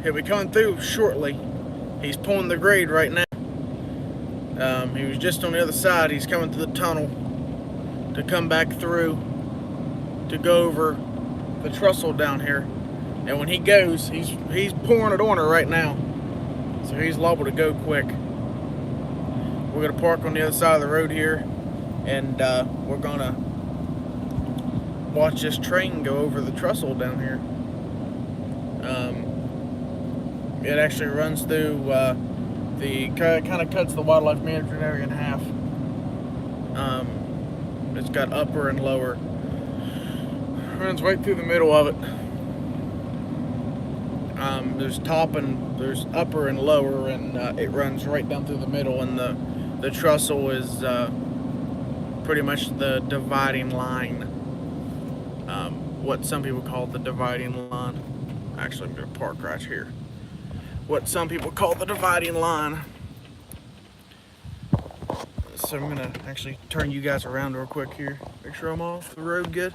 He'll be coming through shortly. He's pulling the grade right now. He was just on the other side. He's coming through the tunnel to come back through to go over the trestle down here. And when he goes, he's pouring it on her right now. So he's liable to go quick. We're gonna park on the other side of the road here, and we're gonna watch this train go over the trestle down here. It actually runs through kind of cuts the wildlife management area in half. It's got upper and lower. Runs right through the middle of it. There's there's upper and lower, and it runs right down through the middle, and the trestle is pretty much the dividing line. What some people call the dividing line. Actually, I'm gonna park right here. What some people call the dividing line. So I'm gonna actually turn you guys around real quick here. Make sure I'm off the road good.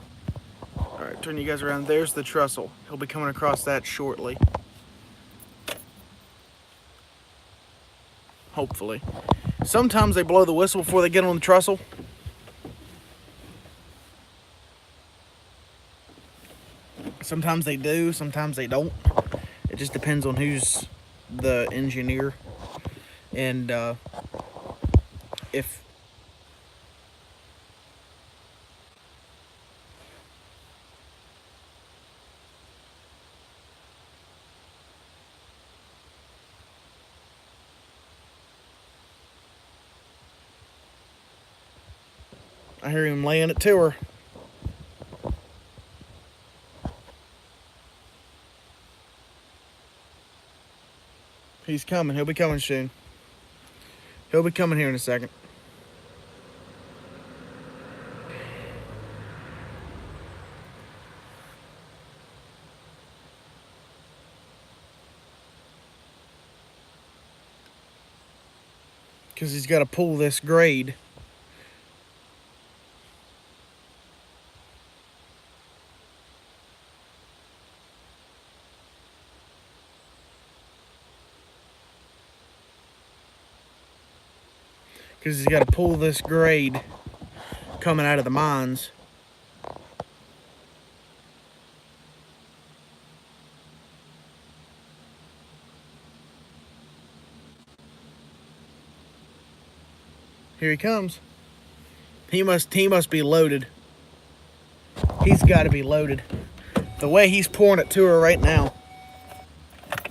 All right, turn you guys around. There's the trestle. He'll be coming across that shortly. Hopefully. Sometimes they blow the whistle before they get on the trestle. Sometimes they do, sometimes they don't. It just depends on who's the engineer. And if I hear him laying it to her. He's coming. He'll be coming soon. He'll be coming here in a second. Because he's got to pull this grade. Because he's got to pull this grade coming out of the mines. Here he comes. He must be loaded. He's got to be loaded. The way he's pouring it to her right now,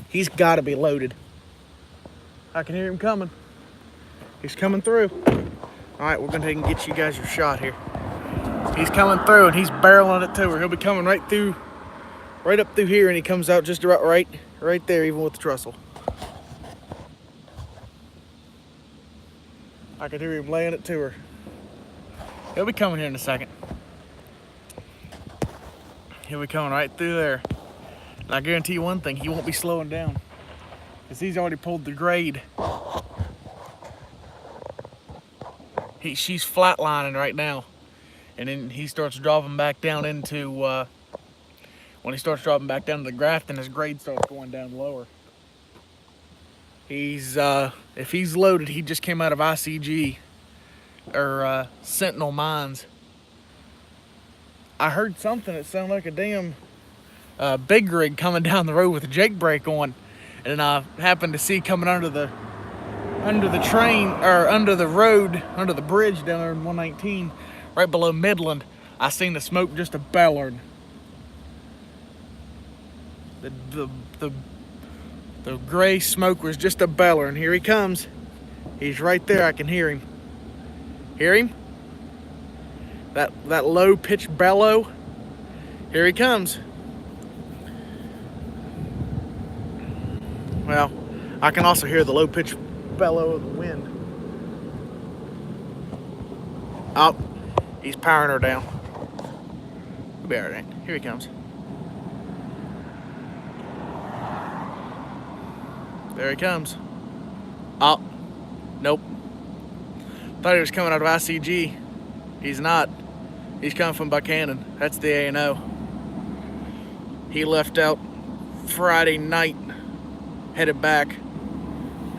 he's got to be loaded. I can hear him coming. He's coming through. All right, we're gonna take and get you guys your shot here. He's coming through and he's barreling it to her. He'll be coming right up through here, and he comes out just about right there, even with the trestle. I can hear him laying it to her. He'll be coming here in a second. He'll be coming right through there. And I guarantee you one thing, he won't be slowing down, because he's already pulled the grade. She's flatlining right now, and then he starts dropping back down into, when he starts dropping back down to the Grafton, his grade starts going down lower. He's, if he's loaded, he just came out of ICG, or Sentinel Mines. I heard something that sounded like a damn big rig coming down the road with a jake brake on, and I happened to see coming under the train, or under the road, under the bridge down there in 119, right below Midland. I seen the smoke just a bellering. The gray smoke was just a bellering. Here he comes. He's right there. I can hear him. Hear him? That low pitched bellow. Here he comes. Well, I can also hear the low pitched bellow of the wind. Oh, he's powering her down. We'll be all right. Here he comes. There he comes. Oh, nope. Thought he was coming out of ICG. He's not. He's coming from Buchanan. That's the A&O. He left out Friday night headed back.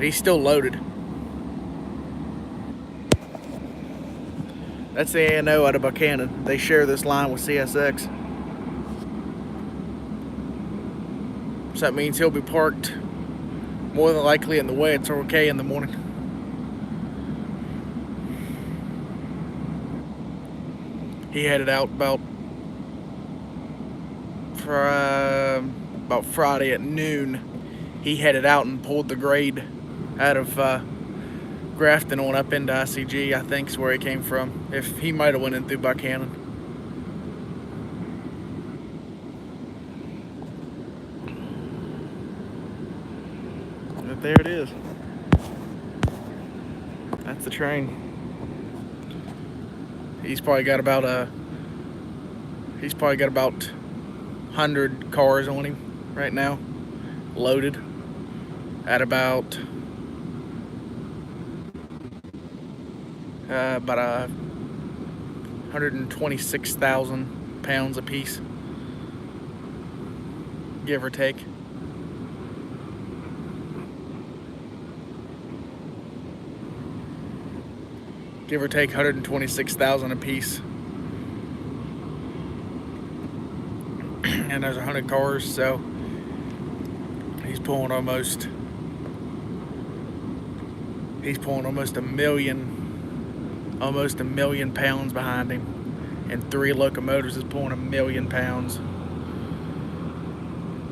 He's still loaded. That's the A&O out of Buchanan. They share this line with CSX. So that means he'll be parked more than likely in the way it's okay in the morning. He headed out about Friday at noon. He headed out and pulled the grade out of Grafton on up into ICG, I think is where he came from. If he might have went in through Buchanan. But there it is. That's the train. He's probably got about 100 cars on him right now, loaded at about 126,000 pounds a piece, give or take. Give or take 126,000 a piece. And there's 100 cars, so he's pulling almost a million pounds behind him, and 3 locomotives is pulling 1 million pounds.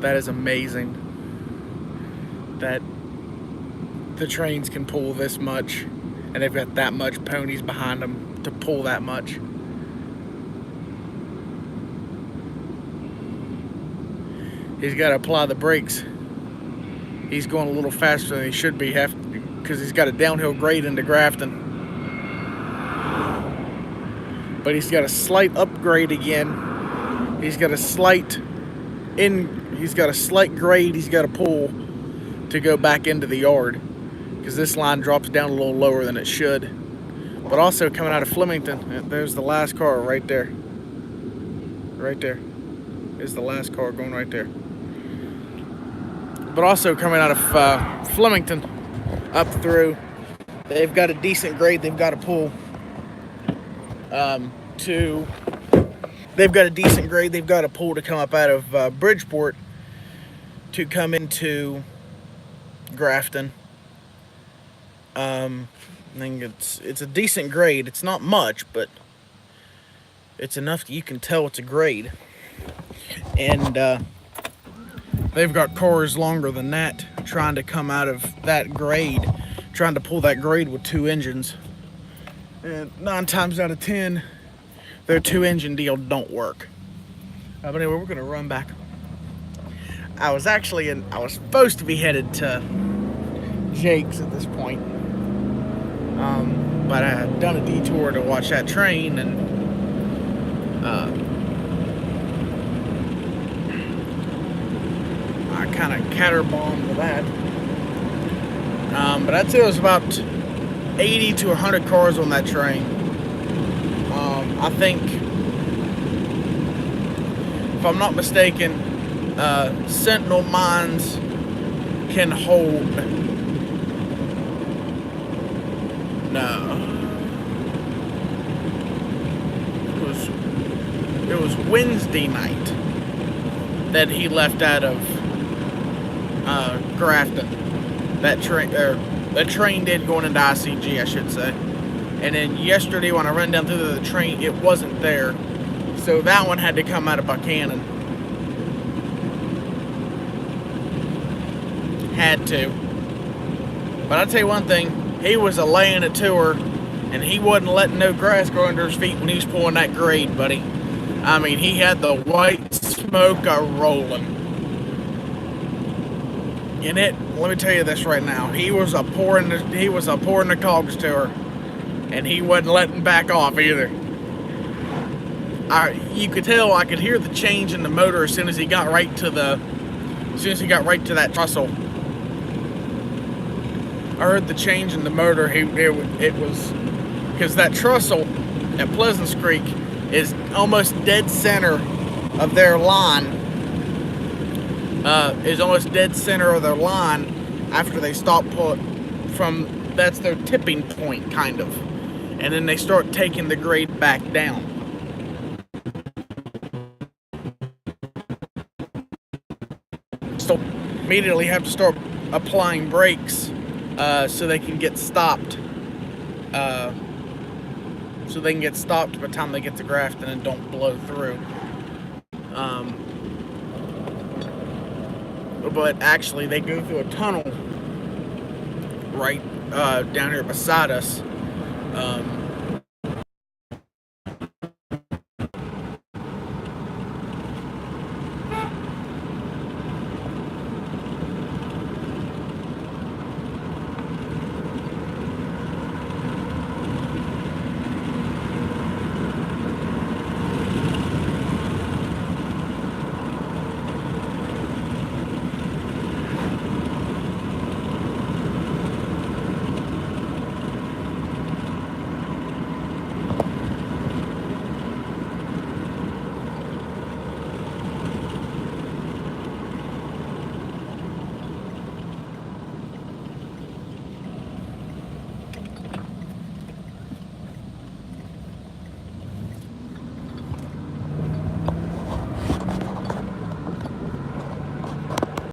That is amazing that the trains can pull this much, and they've got that much ponies behind them to pull that much. He's got to apply the brakes. He's going a little faster than he should be, because he's got a downhill grade into Grafton. But he's got a slight upgrade again. He's got a slight grade he's got to pull to go back into the yard, because this line drops down a little lower than it should. But also coming out of Flemington, there's the last car right there. Right there is the last car going right there. But also coming out of Flemington up through, they've got a decent grade they've got to pull to come up out of Bridgeport to come into Grafton. I think it's a decent grade. It's not much, but it's enough that you can tell it's a grade. And they've got cars longer than that trying to come out of that grade, trying to pull that grade with 2 engines. And 9 times out of 10, their 2-engine deal don't work. But anyway, we're gonna run back. I was supposed to be headed to Jake's at this point. But I had done a detour to watch that train, and I kind of caterbombed to that. But I'd say there was about 80 to 100 cars on that train. I think, if I'm not mistaken, Sentinel Mines can hold, it was Wednesday night that he left out of Grafton. That train did going into ICG, I should say. And then yesterday when I ran down through the train, it wasn't there. So that one had to come out of Buchanan. Had to. But I'll tell you one thing, he was laying it to her, and he wasn't letting no grass grow under his feet when he was pulling that grade, buddy. I mean, he had the white smoke rolling. And let me tell you this right now, he was a pouring the cogs to her, and he wasn't letting back off either. You could tell, I could hear the change in the motor as soon as he got right to that trestle. I heard the change in the motor. It was because that trestle at Pleasants Creek is almost dead center of their line. after they stop that's their tipping point, kind of. And then they start taking the grade back down. So immediately have to start applying brakes so they can get stopped. So they can get stopped by the time they get to Grafton and don't blow through. But actually, they go through a tunnel right down here beside us.